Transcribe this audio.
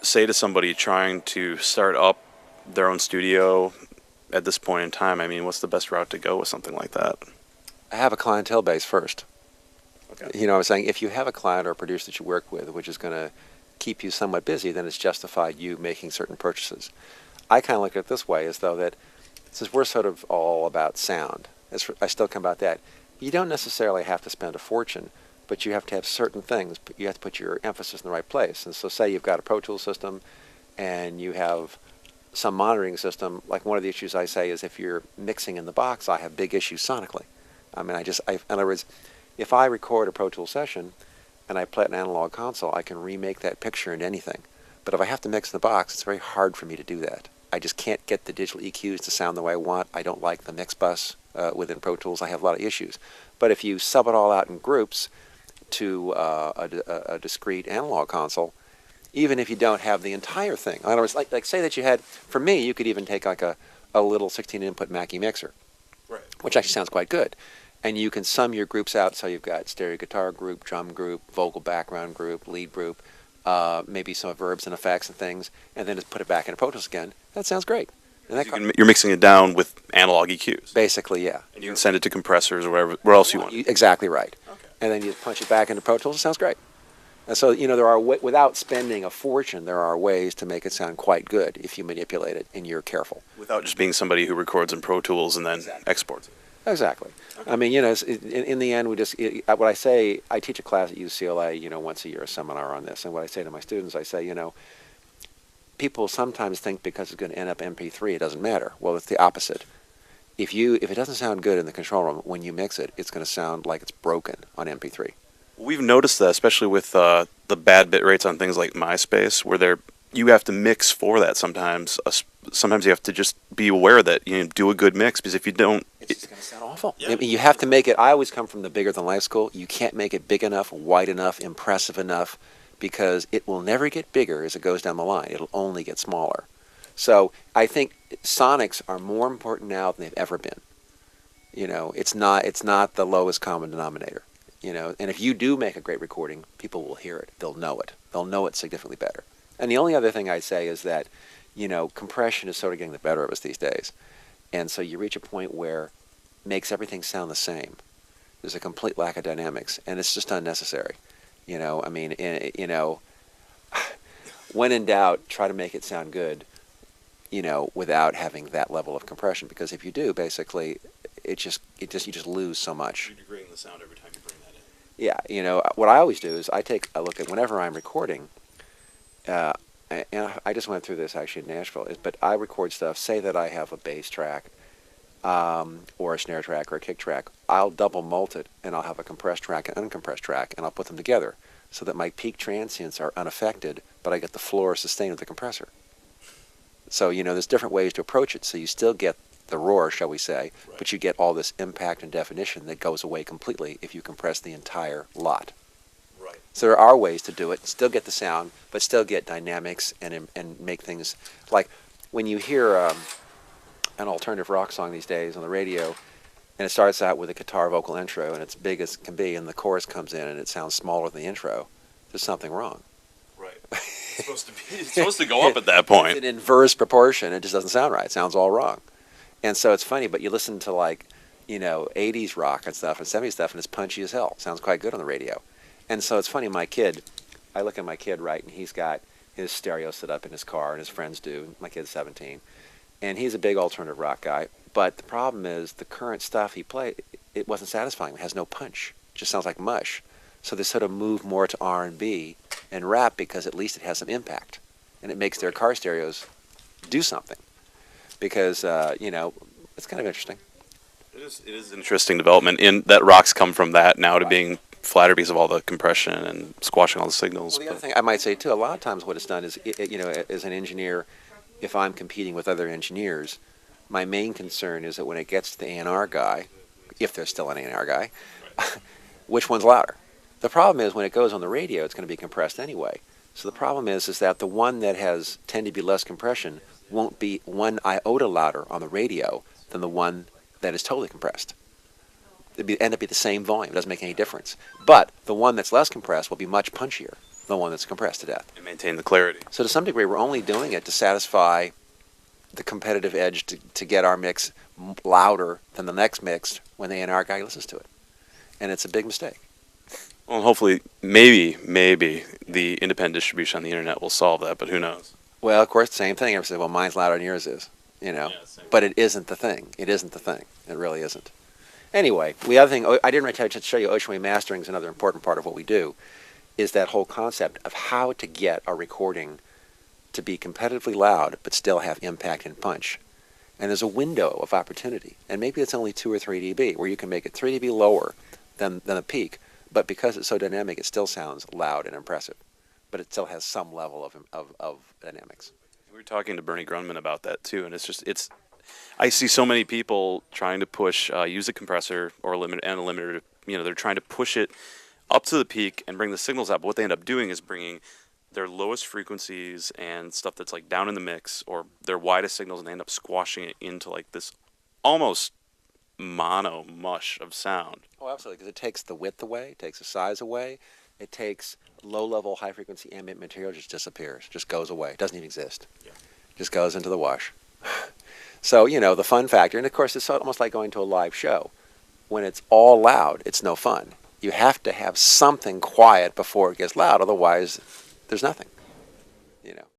say to somebody trying to start up their own studio at this point in time? I mean, what's the best route to go with something like that? Have a clientele base first. Okay. You know, I was saying if you have a client or a producer that you work with, which is going to keep you somewhat busy, then it's justified you making certain purchases. I kind of look at it this way, as though that since we're sort of all about sound, I still come about that. You don't necessarily have to spend a fortune, but you have to have certain things. You have to put your emphasis in the right place. And so say you've got a Pro Tools system and you have some monitoring system. Like one of the issues I say is if you're mixing in the box, I have big issues sonically. I mean, in other words, if I record a Pro Tools session and I play it in an analog console, I can remake that picture into anything. But if I have to mix in the box, it's very hard for me to do that. I just can't get the digital EQs to sound the way I want. I don't like the mix bus within Pro Tools. I have a lot of issues. But if you sub it all out in groups to a discrete analog console, even if you don't have the entire thing. In other words, like say that you had, for me, you could even take like a little 16-input Mackie mixer, Right. which actually sounds quite good. And you can sum your groups out, so you've got stereo guitar group, drum group, vocal background group, lead group, maybe some verbs and effects and things, and then just put it back into Pro Tools again. That sounds great. And that You're mixing it down with analog EQs. basically, yeah. And you can send it to compressors or where else you want. Exactly right. Okay. And then you punch it back into Pro Tools. It sounds great. And so, you know, there are without spending a fortune, there are ways to make it sound quite good if you manipulate it and you're careful. Without just being somebody who records in Pro Tools and then exports it. Exactly. I mean, you know, in the end, what I say, I teach a class at UCLA, you know, once a year, a seminar on this. And what I say to my students, I say, you know, people sometimes think because it's going to end up MP3, it doesn't matter. Well, it's the opposite. If it doesn't sound good in the control room, when you mix it, it's going to sound like it's broken on MP3. We've noticed that, especially with the bad bit rates on things like MySpace, where you have to mix for that sometimes. Sometimes you have to just be aware that you do a good mix, because if you don't, it's going to sound awful. Yeah. I mean, you have to make it. I always come from the bigger than life school. You can't make it big enough, wide enough, impressive enough, because it will never get bigger as it goes down the line. It'll only get smaller. So I think sonics are more important now than they've ever been. You know, it's not the lowest common denominator. You know, and if you do make a great recording, people will hear it. They'll know it. They'll know it significantly better. And the only other thing I say is that, you know, compression is sort of getting the better of us these days. And so you reach a point where it makes everything sound the same. There's a complete lack of dynamics, and it's just unnecessary. You know, I mean, you know, when in doubt, try to make it sound good, you know, without having that level of compression. Because if you do, basically, you just lose so much. You're degrading the sound every time you bring that in. Yeah, you know, what I always do is I take a look at whenever I'm recording, and I just went through this actually in Nashville, but I record stuff, say that I have a bass track, or a snare track or a kick track. I'll double mult it, and I'll have a compressed track and uncompressed track, and I'll put them together so that my peak transients are unaffected, but I get the floor sustain of the compressor. So, you know, there's different ways to approach it, so you still get the roar, shall we say, Right. but you get all this impact and definition that goes away completely if you compress the entire lot. Right. So there are ways to do it, still get the sound, but still get dynamics and make things like when you hear an alternative rock song these days on the radio, and it starts out with a guitar vocal intro, and it's big as can be, and the chorus comes in, and it sounds smaller than the intro. There's something wrong. Right. It's supposed to go up at that point. It's an inverse proportion. It just doesn't sound right. It sounds all wrong. And so it's funny, but you listen to like, you know, 80s rock and stuff and 70s stuff, and it's punchy as hell. Sounds quite good on the radio. And so it's funny, I look at my kid, right, and he's got his stereo set up in his car, and his friends do. My kid's 17. And he's a big alternative rock guy. But the problem is the current stuff he played, it wasn't satisfying. It has no punch. It just sounds like mush. So they sort of move more to R&B and rap because at least it has some impact. And it makes their car stereos do something. Because, you know, it's kind of interesting. It is an interesting development in that rocks come from that now to being flatter because of all the compression and squashing all the signals. Well, the other thing I might say, too, a lot of times what it's done is, you know, as an engineer, if I'm competing with other engineers, my main concern is that when it gets to the A&R guy, if there's still an A&R guy, which one's louder? The problem is when it goes on the radio, it's going to be compressed anyway. So the problem is that the one that has tended to be less compression won't be one iota louder on the radio than the one that is totally compressed. It'd end up being the same volume. It doesn't make any difference. But the one that's less compressed will be much punchier. the one that's compressed to death. And maintain the clarity. So to some degree, we're only doing it to satisfy the competitive edge to get our mix louder than the next mix when the A&R guy listens to it. And it's a big mistake. Well, hopefully, maybe the independent distribution on the internet will solve that, but who knows? Well, of course, same thing. Everyone says, well, mine's louder than yours is, you know. Yeah, same. But it isn't the thing. It isn't the thing. It really isn't. Anyway, the other thing, I didn't really show you Ocean Wave Mastering is another important part of what we do, is that whole concept of how to get a recording to be competitively loud but still have impact and punch. And there's a window of opportunity, and maybe it's only 2 or 3 dB, where you can make it 3 dB lower than the peak, but because it's so dynamic, it still sounds loud and impressive, but it still has some level of dynamics. We were talking to Bernie Grunman about that too, and it's I see so many people trying to push use a compressor or a limiter. You know, they're trying to push it up to the peak and bring the signals out. But what they end up doing is bringing their lowest frequencies and stuff that's like down in the mix, or their widest signals, and they end up squashing it into like this almost mono mush of sound. Oh, absolutely, because it takes the width away, it takes the size away, it takes low-level, high-frequency ambient material, just disappears, just goes away, doesn't even exist. Yeah. Just goes into the wash. So, you know, the fun factor, and of course it's almost like going to a live show. When it's all loud, it's no fun. You have to have something quiet before it gets loud, otherwise there's nothing, you know.